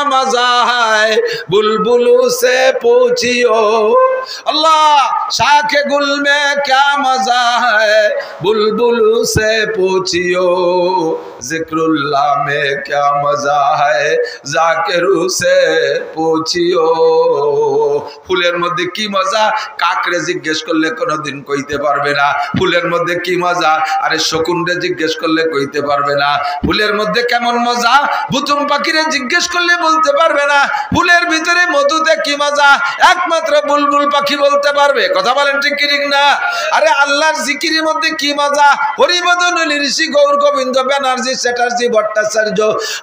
मजा है बुलबुलों से पूछियो। अल्लाह शाख गुल में क्या मजा है बुलबुलों से पूछियो। जिक्रुल्लाह में क्या मजा है जाकिरू से पूछियो। ফুলের মধ্যে কি মজা কাকড়ে জিজ্ঞেস করলে কোনোদিন কইতে পারবে না। ফুলের মধ্যে কি মজা আরে শকুনরে জিজ্ঞেস করলে কইতে পারবে না। ফুলের মধ্যে কেমন মজা বুতুম পাখিরে জিজ্ঞেস করলে বলতে পারবে না। ফুলের ভিতরে মধুতে কি মজা একমাত্র বুলবুল পাখি বলতে পারবে। কথা বলেন ঠিক কি ঠিক না? আরে আল্লাহর জিকিরের মধ্যে কি মজা হরিবদন ঋষি গৌর গোবিন্দ ব্যানার্জি চ্যাটার্জি ভট্টাচার্য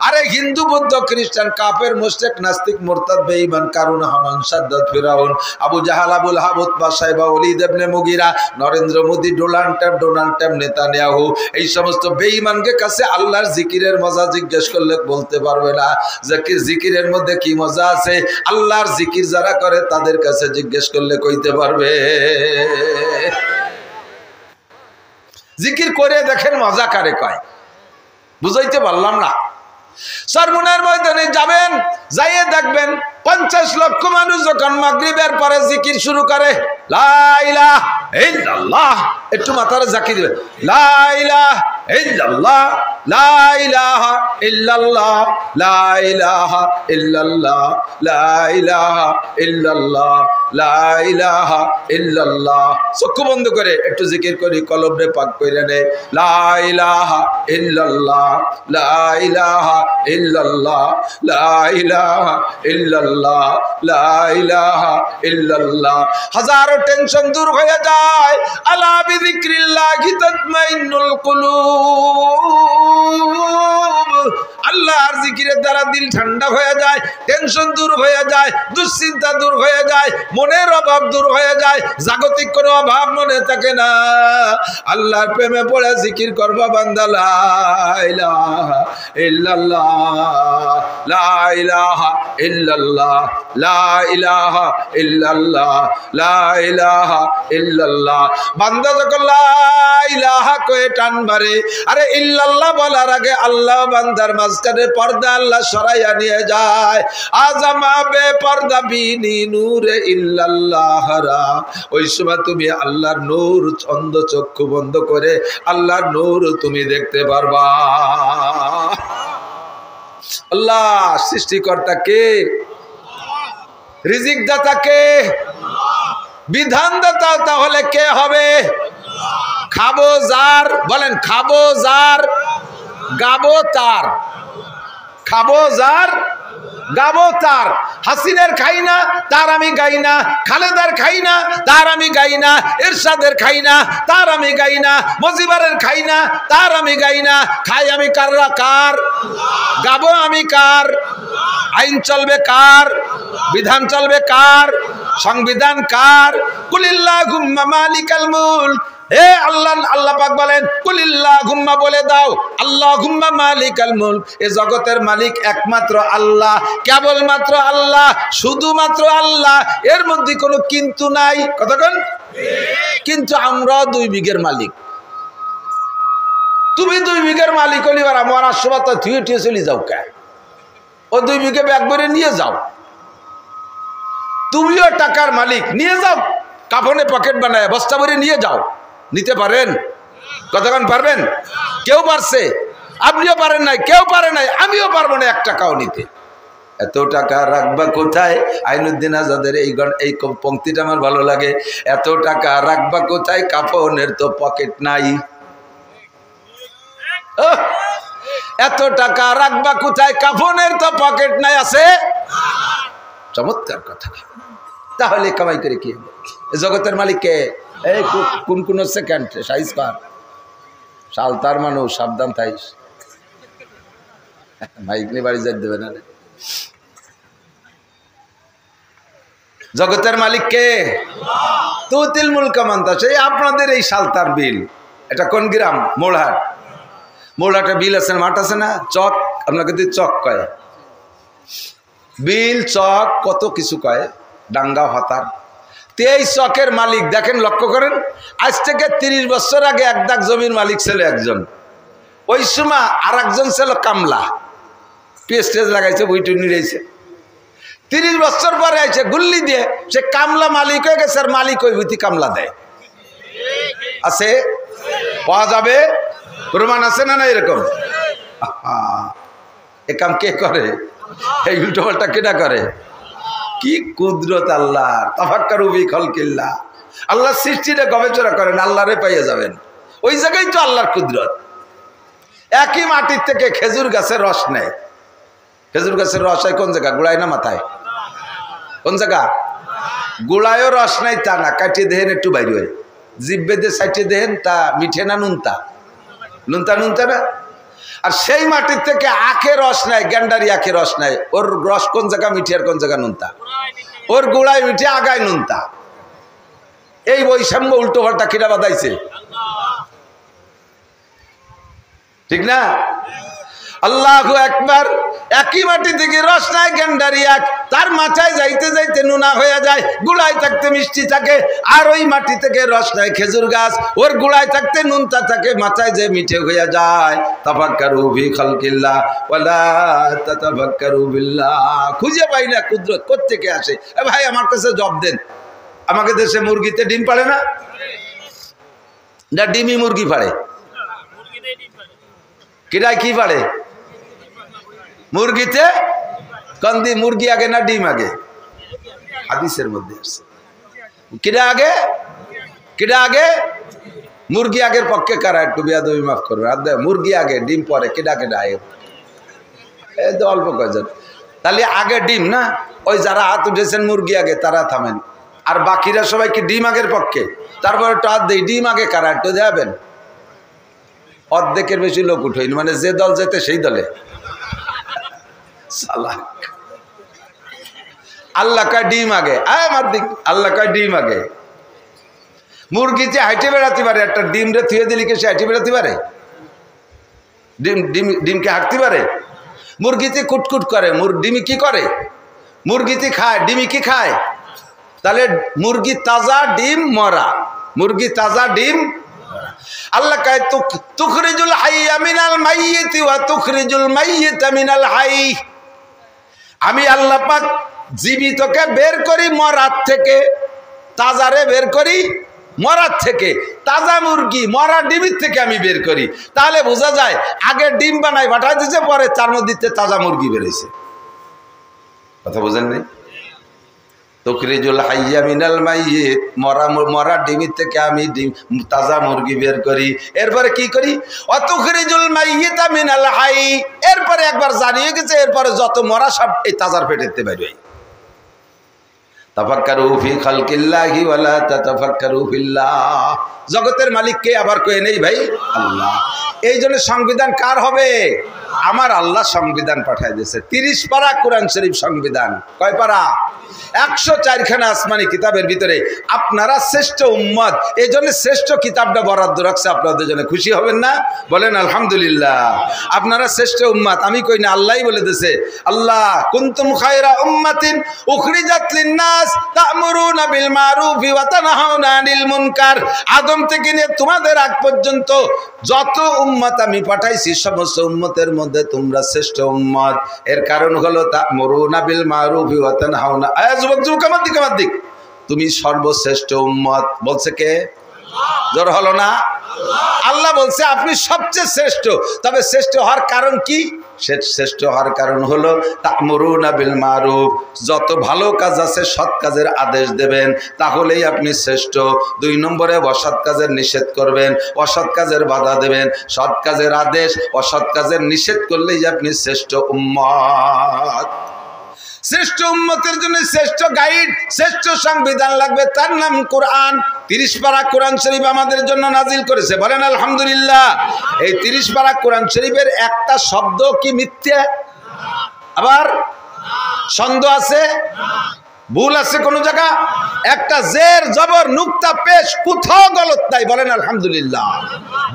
আরে হিন্দু বৌদ্ধ খ্রিস্টান কাফের মুশরিক নাস্তিক মুরতাদ বেঈমান কারুন হামান সাদ্দাত ফিরাউন আবু জাহাল আবুল হাব উতবা সাইবা ওয়ালিদ ইবনে মুগিরা Narendra Modi Donald Trump Netanyahu এই সমস্ত বেঈমানকে কাছে আল্লাহর জিকিরের মজা জিজ্ঞেস করলে বলতে পারবে না। জিকিরের মধ্যে কি মজা আছে আল্লাহর জিকির যারা করে তাদের কাছে জিজ্ঞেস করলে কইতে পারবে। জিকির করে দেখেন মজা কারে কয় বুঝাইতে পারলাম না। সরমুনার ময়দানে যাবেন যাইয়ে দেখবেন 50 লক্ষ মানুষ যখন মাগরিবের পরে জিকির শুরু করে লা ইলাহা ইল্লাল্লাহ একটু মাথায় জাকির দিবেন লা ইলাহা ইল্লাল্লাহ লা ইলাহা ইল্লাল্লাহ লা ইলাহা ইল্লাল্লাহ লা ইলাহা ইল্লাল্লাহ লা ইলাহা ইল্লাল্লাহ। চক্ষু বন্ধ করে একটু জিকির করি কলবে পাক কইরা নে লা ইলাহা ইল্লাল্লাহ লা ইলাহা ইল্লাল্লাহ লা ইলাহা ইল্লাল্লাহ লা ইলাহা ইল্লাল্লাহ। হাজারো টেনশন দূর হয়ে যায়। আলা বিযিক্রিল্লাহি তাতমাইন্নুল কুলুব। আল্লাহর জিকিরের দ্বারা দিল ঠান্ডা হয়ে যায়, টেনশন দূর হয়ে যায়, দুশ্চিন্তা দূর হয়ে যায়, মনের অভাব দূর হয়ে যায়, জাগতিক কোনো অভাব মনে থাকে না। আল্লাহর প্রেমে পড়ে জিকির করবা বান্দা লা ইলাহা ইল্লাল্লাহ লা ইলাহা ইল্লাল্লাহ লা ইলাহা ইল্লাল্লাহ লা ইলাহা ইল্লাল্লাহ। বান্দা যখন লা ইলাহা কয়ে টান মারে আরে ইল্লাল্লাহ বলার আগে আল্লাহ বান্দার মাঝখানে পর্দা আল্লাহ সরাইয়া নিয়ে যায়। আজামা বে পর্দা বিনি নূরে ইল্লাল্লাহ রা। ওই সময় তুমি আল্লাহর নূর অন্ধ চক্ষু বন্ধ করে আল্লাহর নূর তুমি দেখতে পারবা। আল্লাহ সৃষ্টিকর্তা কে? রিজিক দাতা কে? বিধান দাতা তাহলে কে হবে? খাবো যার বলেন খাবো যার গাবো তার। খাবো যার গাবো তার। হাসিনের খাই না তার আমি গাই না, খালেদার খাই না তার আমি গাই না, এরশাদের খাই না তার আমি গাই না, মজিবারের খাই না তার আমি গাই না। খাই আমি কাররা কার, গাবো আমি কার। আইন চলবে কার, বিধান চলবে কার, সংবিধান কার। কুলিল্লাহুম্মা মালিকাল মুলক। হে আল্লাহ আল্লাহ পাক বলেন কুলিল্লাহুম্মা বলে দাও আল্লাহুম্মা মালিকাল মুলক। এই জগতের মালিক একমাত্র আল্লাহ, কেবলমাত্র আল্লাহ, শুধুমাত্র আল্লাহ। এর মধ্যে কোনো কিন্তু নাই। কতক্ষণ কিন্তু আমরা 2 বিঘের মালিক। তুমি 2 বিঘের মালিক হলি আর আমার আশীর্বাদ থুয়ে টুয়ে চলে যাও কে? ও 2 বিঘে ব্যাগ ভরে নিয়ে যাও। তুমিও টাকার মালিক, নিয়ে যাও। কাফনে পকেট বানায় বস্তা ভরে নিয়ে যাও। নিতে পারেন? কতক্ষণ পারবেন? কেউ পারছে? আপনিও পারেন নাই, কেউ পারে নাই, আমিও পারবো না 1 টাকাও নিতে। এত টাকা রাখবা কোথায়? আইনুদ্দিন আজাদের এই পংক্তিটা আমার ভালো লাগে। এত টাকা রাখবা কোথায়? কাফনের তো পকেট নাই। এত টাকা রাখবা কোথায়? কাফনের তো পকেট নাই। আছে? চমৎকার কথা। তাহলে কামাই করে কি জগতের মালিক কে? এই কোন সেকেন্ড সাইজ পার সালতার মানুষ সাবধান থাইস। মাইক নিয়ে বাড়ি যাই দেবে না। জগতের মালিক কে? তুতিল মুলকা মানতা। সেই আপনাদের এই সালতার বিল, এটা কোন গ্রাম? মোড়হাট। মোড়হাটে বিল আছে, মাঠ আছে না, চক। আপনাকে যদি চক কয়, বিল চক কত কিছু কয়, ডাঙ্গা হতার। 23 চকের মালিক দেখেন, লক্ষ্য করেন। আজ থেকে 30 বছর আগে 1 দাগ জমির মালিক ছিল একজন। ওই সময় আর একজন ছিল কামলা। পেস্টেজ লাগাইছে, বইটু নিড়াইছে। 30 বছর পরে আইছে গুল্লি দিয়ে সে কামলা মালিক হয়ে গেছে। আর মালিক ওই বুঝি কামলা দেয় আছে, পাওয়া যাবে, প্রমাণ আছে না না এরকম? এ কাম কে করে? এই উল্টো পাল্টা কেনা করে? কি কুদরত আল্লাহ! তাফাক্কারু ফি খালকিল্লাহ। আল্লাহ সৃষ্টিটা গবেষণা করেন, আল্লাহরে পাইয়ে যাবেন। ওই জায়গায় তো আল্লাহর কুদরত। একই মাটির থেকে খেজুর গাছের রস নেয়। খেজুর গাছের রস হয় কোন জায়গা? গোড়ায় না মাথায়? কোন জায়গা? গোড়ায়ও রস নাই তা না, কাটিয়ে দেহেন একটু বাইরে হয়। জিব্বে দিয়ে সাইটিয়ে দেহেন তা মিঠে না নুনতা? নুনতা নুনতা না? আর সেই মাটির থেকে আখে রস নেয়, গ্যান্ডারি আখে রস নেয়। ওর রস কোন জায়গা মিঠে আর কোন জায়গা নুনতা? ওর গোড়ায় মিঠে, আগায় নুনতা। এই বৈষম্য উল্টো পাল্টা কিনা বাদাইছে, ঠিক না? আল্লাহু আকবার। একই মাটি থেকে রস নাই, গ্যান্ডারি আখ, তার মাথায় যাইতে যাইতে নুনা হয়ে যায়, গুড়ায় থাকতে মিষ্টি থাকে। আর ওই মাটি থেকে রস নাই খেজুর গাছ, ওর গুড়ায় থাকতে নুনতা থাকে, মাথায় যে মিঠে হয়ে যায়। তাফাক্কারু ফি খালকিল্লাহ ওয়ালা তাতাফাক্কারু বিল্লাহ। খুঁজে পাই না কুদরত কোত্থেকে আসে। এ ভাই আমার কাছে জব দেন, আমাকে দেশে মুরগিতে ডিম পাড়ে না? না ডিমই মুরগি পাড়ে? কিরায় কি পাড়ে? মুরগিতে কন্দি মুরগি আগে না ডিম আগে? হাদিসের মধ্যে আছে। কিরা আগে? কিরা আগে? মুরগি আগের পক্ষে কারা? একটু বিয়াদবি মাফ করবে। মুরগি আগে, ডিম পরে। কিডা কেডা আগে? এই তো অল্প কয়জন। তাহলে আগে ডিম না? ওই যারা হাত উঠেছেন মুরগি আগে তারা থামেন। আর বাকিরা সবাই কি ডিম আগের পক্ষে? তারপরে একটু হাত দেই, ডিম আগে কারা? একটু দেখাবেন। অর্ধেকের বেশি লোক উঠেনি, মানে যে দল যেতে সেই দলে। আল্লাহ কয় ডিম আগে, আল্লাহ কয় ডিম আগে। মুরগিতে হাইটে বেড়াতে পারে, একটা ডিম রে থুয়ে দিলি কে সে হাইটে বেড়াতে পারে? ডিমকে হাঁটতে পারে? মুরগিতে কুটকুট করে, ডিমি কি করে? মুরগিতে খায়, ডিমি কি খায়? তাহলে মুরগি তাজা, ডিম মরা। মুরগি তাজা, ডিম। আল্লাহ কয় তুখরিজুল হাইয়া মিনাল মাইয়িতি ওয়া তুখরিজুল মাইয়িতা মিনাল হাই। আমি আল্লাহ পাক জীবিতকে বের করি মরার থেকে, তাজারে বের করি মরার থেকে। তাজা মুরগি মরা ডিমের থেকে আমি বের করি। তাহলে বোঝা যায় আগে ডিম বানাই পাঠাই দিচ্ছে, পরে তার মধ্যে তাজা মুরগি বেরোইছে। কথা বোঝেন নাই? তুখরিজুল হাইয়া মিনাল মাইয়িত, মরা ডিমের থেকে আমি তাজা মুরগি বের করি। এরপরে কি করি? অতুখরিজুল মাইয়িতা মিনাল হাই। এরপরে একবার জানিয়ে গেছে, এরপরে যত মরা সব এই তাজার পেটেতে বেরোয়। তাফাক্কারু ফি খালকিল্লাহি ওয়ালা তাতাফাক্কারু ফিল্লাহ। জগতের মালিক কে? আবার কয়ে নেই ভাই, আল্লাহ। এই জন্য সংবিধান কার হবে? আমার আল্লাহ সংবিধান পাঠায় দিয়েছে। 30 পারা কোরআন শরীফ সংবিধান। কয় পারা? 104খানা আসমানি কিতাবের ভিতরে আপনারা শ্রেষ্ঠ উম্মত, এই জন্য শ্রেষ্ঠ কিতাবটা বরাদ্দ রাখছে আপনাদের জন্য। খুশি হবেন না? বলেন আলহামদুলিল্লাহ। আপনারা শ্রেষ্ঠ উম্মত, আমি কই না, আল্লাহই বলে দিয়েছে। আল্লাহ কুনতুম খায়রা উম্মাতিন উখরিজাত লিন-নাস তা'মুরুনা বিল মারুফি ওয়া তানহাউনা আনিল মুনকার। আদম থেকে নিয়ে তোমাদের আগ পর্যন্ত যত উম্মত আমি পাঠাইছি, সমস্ত উম্মতের মধ্যে তোমরা শ্রেষ্ঠ উম্মত। এর কারণ হলো তা'মুরুনা বিল মারুফি ওয়া তানহাউনা। দিক তুমি সর্বশ্রেষ্ঠ উম্মত। বলছে কে? জোর হলো না? আল্লাহ বলছে আপনি সবচেয়ে শ্রেষ্ঠ। তবে শ্রেষ্ঠ হওয়ার কারণ কি? শ্রেষ্ঠ হওয়ার কারণ হলো তা'মুরুনা বিল মারুফ, যত ভালো কাজ আছে সৎ কাজের আদেশ দেবেন, তাহলেই আপনি শ্রেষ্ঠ। 2 নম্বরে অসৎ কাজের নিষেধ করবেন, অসৎ কাজের বাধা দেবেন। সৎ কাজের আদেশ, অসৎ কাজের নিষেধ করলেই আপনি শ্রেষ্ঠ উম্মত। শ্রেষ্ঠ উম্মতের জন্য শ্রেষ্ঠ গাইড, শ্রেষ্ঠ সংবিধান লাগবে, তার নাম কোরআন। 30 পারা কোরআন শরীফ আমাদের জন্য নাজিল করেছে। বলেন আলহামদুলিল্লাহ। এই 30 পারা কোরআন শরীফের একটা শব্দ কি মিথ্যে? আবার সন্দেহ আছে? ভুল আছে কোন জায়গা? একটা জের জবর নুক্তা পেশ কোথাও গলত নাই। বলেন আলহামদুলিল্লাহ।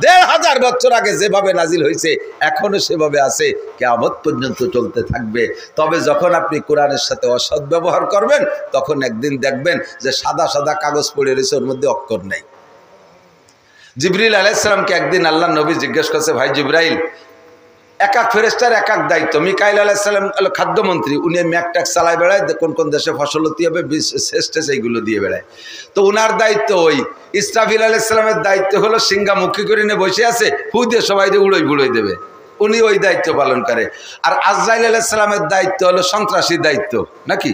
1500 বছর আগে যেভাবে নাজিল হয়েছে এখনো সেভাবে আছে, কিয়ামত পর্যন্ত চলতে থাকবে। তবে যখন আপনি কোরআনের সাথে অসৎ ব্যবহার করবেন, তখন একদিন দেখবেন যে সাদা সাদা কাগজ পড়ে রয়েছে, ওর মধ্যে অক্ষর নেই। জিবরিল আলাইহিস সালামকে একদিন আল্লাহ নবী জিজ্ঞেস করছে, ভাই জিবরাইল, এক এক ফেরেশতার এক এক দায়িত্ব। মিকাইল আলাইহিস সালাম হলো খাদ্যমন্ত্রী, উনি ম্যাকট্যাক চালায় বেড়ায়, কোন কোন দেশে ফসলতি হবে শেষ এইগুলো দিয়ে বেড়ায়। তো উনার দায়িত্ব ওই। ইসরাফিল আলাইহিস সালামের দায়িত্ব হলো সিঙ্গামুখী করে নিয়ে বসে আছে, ফু দিয়ে সবাই উড়োই দেবে, উনি ওই দায়িত্ব পালন করে। আর আজরাইল আলাইহিস সালামের দায়িত্ব হলো সন্ত্রাসীর দায়িত্ব, নাকি?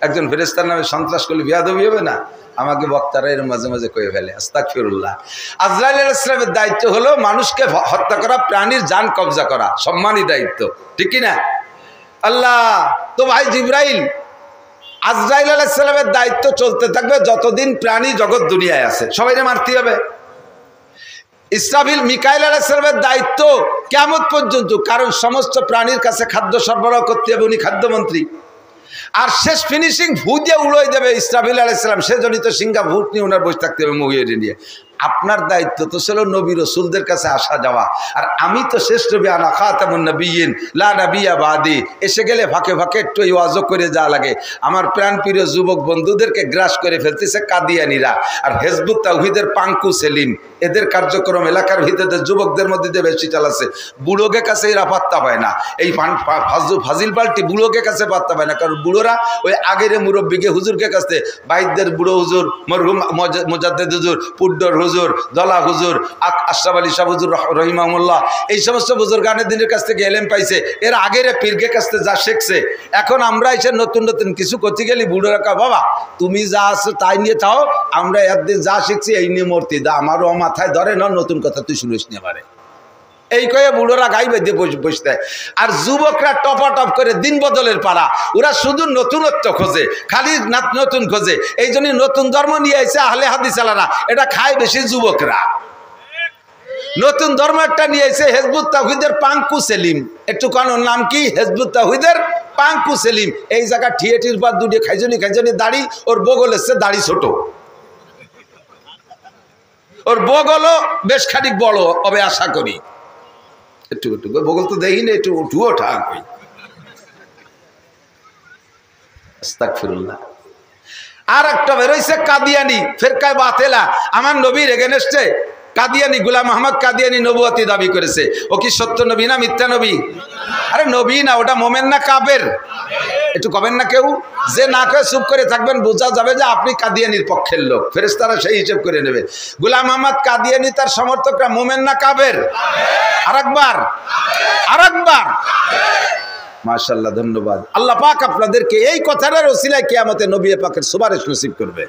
একজন ফেরেশতার নামে সন্ত্রাস করলে বিয়াদবি হবে না? আমাকে বক্তারা এর মাঝে মাঝে কয়ে ফেলে, আস্তাগফিরুল্লাহ। আজরাইল আলাইহিস সালামের দায়িত্ব হলো মানুষকে হত্যা করা, প্রাণীর জান কবজা করা, সম্মানী দায়িত্ব, ঠিক কি না? আল্লাহ তো ভাই জিবরাইল, আজরাইল আলাইহিস সালামের দায়িত্ব চলতে থাকবে যতদিন প্রাণী জগৎ দুনিয়ায় আছে, সবাইকে মারতে হবে। ইসরাফিল মিকাইল আলাইহিস সালামের দায়িত্ব কিয়ামত পর্যন্ত, কারণ সমস্ত প্রাণীর কাছে খাদ্য সরবরাহ করতে হবে, উনি খাদ্যমন্ত্রী। আর শেষ ফিনিশিং ভূ দিয়ে উড়োই দেবে ইসরাফিল আলাইহিস সালাম, সেজন্যই তো সিঙ্গা ভূত নিয়ে ওনার বসে থাকতে হবে মহিয়ে নিয়ে। আপনার দায়িত্ব তো ছিল নবী রাসূলদের কাছে আসা যাওয়া, আর আমি তো শেষ নবী, আনা খাতামুন নবিয়্যিন লা নাবিয়্যা বাদি। এসে গেলে ফাঁকে ফাঁকে একটু ওয়াজও করে যা লাগে। আমার প্রাণপ্রিয় যুবক বন্ধুদেরকে গ্রাস করে ফেলতেছে কাদিয়ানিরা আর হিজবুত তাওহীদের পাঙ্কু সেলিম, এদের কার্যক্রম এলাকার ভিতরে যুবকদের মধ্যে দিয়ে বেশি চালাচ্ছে। বুড়োকে কাছে এরা পাত্তা পায় না, এই ফাজিল পাল্টি বুড়োকে কাছে পাত্তা পায় না, কারণ বুড়োরা ওই আগের মুরব্বীকে হুজুরকে কাছে, বাইদের বুড়ো হুজুর, মরহুম মুজাদ্দেদ হুজুর, পুড্ডর হুজুর, দলা হুজুর, আশরাফ আলী শাহ হুজুর রহিমাহুল্লাহ, এই সমস্ত বুজুর্গানের দিনের কাছ থেকে এলেম পাইছে। এর আগের পীরকে কাছ থেকে যা শিখছে, এখন আমরা এসে নতুন নতুন কিছু করতে গেলে বুড়োরা কয়, বাবা তুমি যা আছে তাই নিয়ে থাও, আমরা একদিন যা শিখছি এই নিয়ে মূর্তি দা, আমারও মাথায় ধরে না, নতুন কথা তুই শুনিস নিয়ে পারে, এই কয়ে বুড়োরা গাই বেঁধে বসে দেয়। আর যুবকরা টপাটপ করে দিন বদলের পালা, ওরা শুধু নতুনত্ব খোঁজে, খালি নতুন খোঁজে। এই জন্য নতুন ধর্ম নিয়ে এসে আহলে হাদিস আলারা, এটা খায় বেশি যুবকরা। নতুন ধর্ম একটা নিয়ে এসে হিজবুত তাওহীদের পাঙ্কু সেলিম, একটু কানোর নাম কি? হিজবুত তাওহীদের পাঙ্কু সেলিম। এই জায়গা ঠিয়েটির পর দুটি খাইজনি দাড়ি, ওর বগল এসছে দাড়ি ছোট, ওর বগলও বেশ খানিক বড় হবে আশা করি, একটু একটু বগল তো দেখি না, একটু উঠুও ঠাক হই। আস্তাগফিরুল্লাহ। আর একটা বেরোইছে কাদিয়ানি, ফিরকায়ে বাতিলা, আমার নবীর এগেনস্টে কাদিয়ানি, গোলাম আহমদ কাদিয়ানি নবুয়তি দাবি করেছে। ও কি সত্য নবী না মিথ্যা নবী? আরে নবী না, ওটা মোমেন না কাফের? একটু কবেন না কেউ, যে না করে চুপ করে থাকবেন, বোঝা যাবে যে আপনি কাদিয়ানির পক্ষের লোক, ফেরেশতারা সেই হিসেব করে নেবে। গোলাম আহমদ কাদিয়ানি তার সমর্থকরা মোমেন না কাফের? আরেকবার, মাশাআল্লাহ, ধন্যবাদ। আল্লাহ পাক আপনাদেরকে এই কথাটার ওসিলায় কিয়ামতে নবী পাকের সুপারিশ নসিব করবে।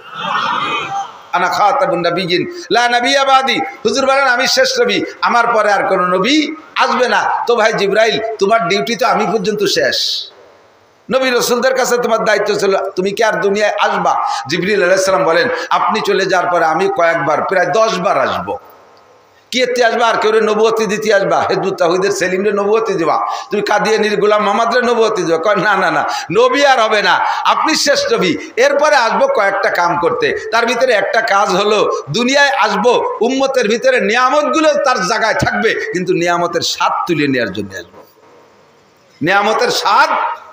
আনা খাতামুন নবিয়্যিন লা নাবিয়্যা বাদি, হুজুর বলেন আমি শেষ নবী, আমার পরে আর কোন নবী আসবে না। তো ভাই জিবরাইল, তোমার ডিউটি তো আমি পর্যন্ত শেষ, নবী রাসূলদের কাছে তোমার দায়িত্ব ছিল, তুমি কি আর দুনিয়ায় আসবা? জিবরিল আলাইহিস সালাম বলেন, আপনি চলে যাওয়ার পরে আমি কয়েকবার, প্রায় 10 বার আসবো। কি এতে আসবা? আর কেউ নবুয়তি দিতে আসবা? হিজবুত তাওহীদের সেলিমরে নবুয়তি দিবা? তুমি কাদিয়ানির গোলাম মোহাম্মদরে নবুয়তি দিবা? কয় না না না, নবী আর হবে না, আপনি শেষ নবী। এরপরে আসবো কয়েকটা কাম করতে, তার ভিতরে একটা কাজ হলো দুনিয়ায় আসবো, উম্মতের ভিতরে নিয়ামতগুলো তার জায়গায় থাকবে, কিন্তু নিয়ামতের স্বাদ তুলে নেওয়ার জন্য আসবো, নিয়ামতের স্বাদ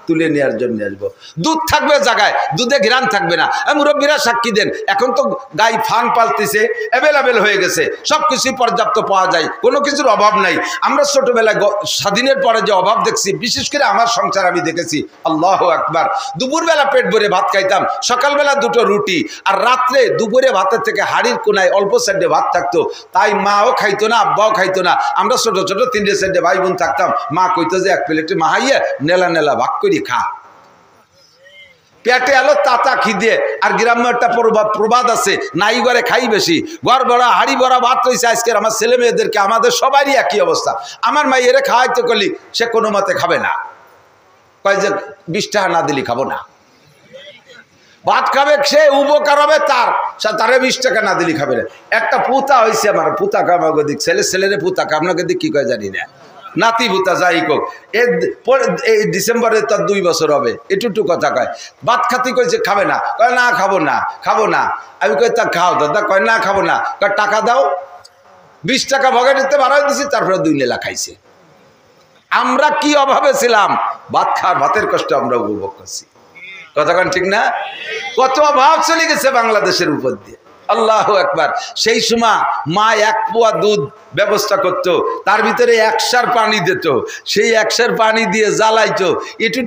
তুলে নেওয়ার জন্য আসবো। দুধ থাকবে জায়গায়, দুধে ঘ্রাণ থাকবে না। মুরব্বীরা সাক্ষী দেন, এখন তো গাই ফান পালতেছে, অ্যাভেলেবেল হয়ে গেছে, সব কিছুই পর্যাপ্ত পাওয়া যায়, কোনো কিছুর অভাব নাই। আমরা ছোটবেলায় স্বাধীনের পরে যে অভাব দেখছি, বিশেষ করে আমার সংসার আমি দেখেছি, আল্লাহু আকবার, দুপুরবেলা পেট ভরে ভাত খাইতাম, সকালবেলা 2টো রুটি, আর রাত্রে দুপুরে ভাতের থেকে হাড়ির কোনায় অল্প সাইডে ভাত থাকতো, তাই মাও খাইতো না, আব্বাও খাইতো না, আমরা ছোট ছোট 3টে সাইডে ভাই বোন থাকতাম। মা কইতো যে 1 প্লেটে মাহাইয়া নেলা নেলা ভাগ করি খা, পেটে আলো তাতা খিদে। আর গ্রাম্য একটা প্রবাদ আছে, নাই ঘরে খাই বেশি, ঘর ভরা হাড়ি ভরা ভাত রয়েছে। আজকের আমার ছেলে মেয়েদেরকে, আমাদের সবারই একই অবস্থা। আমার মাই এরে খাওয়াইতে করলি সে কোনো মতে খাবে না, কয় যে 20 টাকা না দিলি খাবো না। ভাত খাবে সে, উপকার হবে তার, তারে 20 টাকা না দিলি খাবে না। একটা পুতা হয়েছে আমার, পুতা কামাগো দিক, ছেলেরে পুতা, আপনাকে দিক কি কয় জানি না, নাতি ভূতা যাই হোক, এই ডিসেম্বরে তার 2 বছর হবে। একটু কথা কয়, ভাত খাতি কইছে খাবে না, কয় না খাবো না। আমি কই তা খাও দাদা, কয় না খাবো না। কয় টাকা দাও, 20 টাকা ভগাটিতে বাড়াই দিছি, তারপরে 2 লেলা খাইছে। আমরা কি অভাবে ছিলাম, ভাত খাওয়ার, ভাতের কষ্ট আমরা উপভোগ করছি। কথা কন ঠিক না? কত অভাব চলে গেছে বাংলাদেশের উপর দিয়ে। আল্লাহু আকবার। সেই সময় মা 1 পোয়া দুধ ব্যবস্থা করত, তার ভিতরে 1 সের পানি দিত, সেই 1 সের পানি দিয়ে জ্বালাইতো, একটু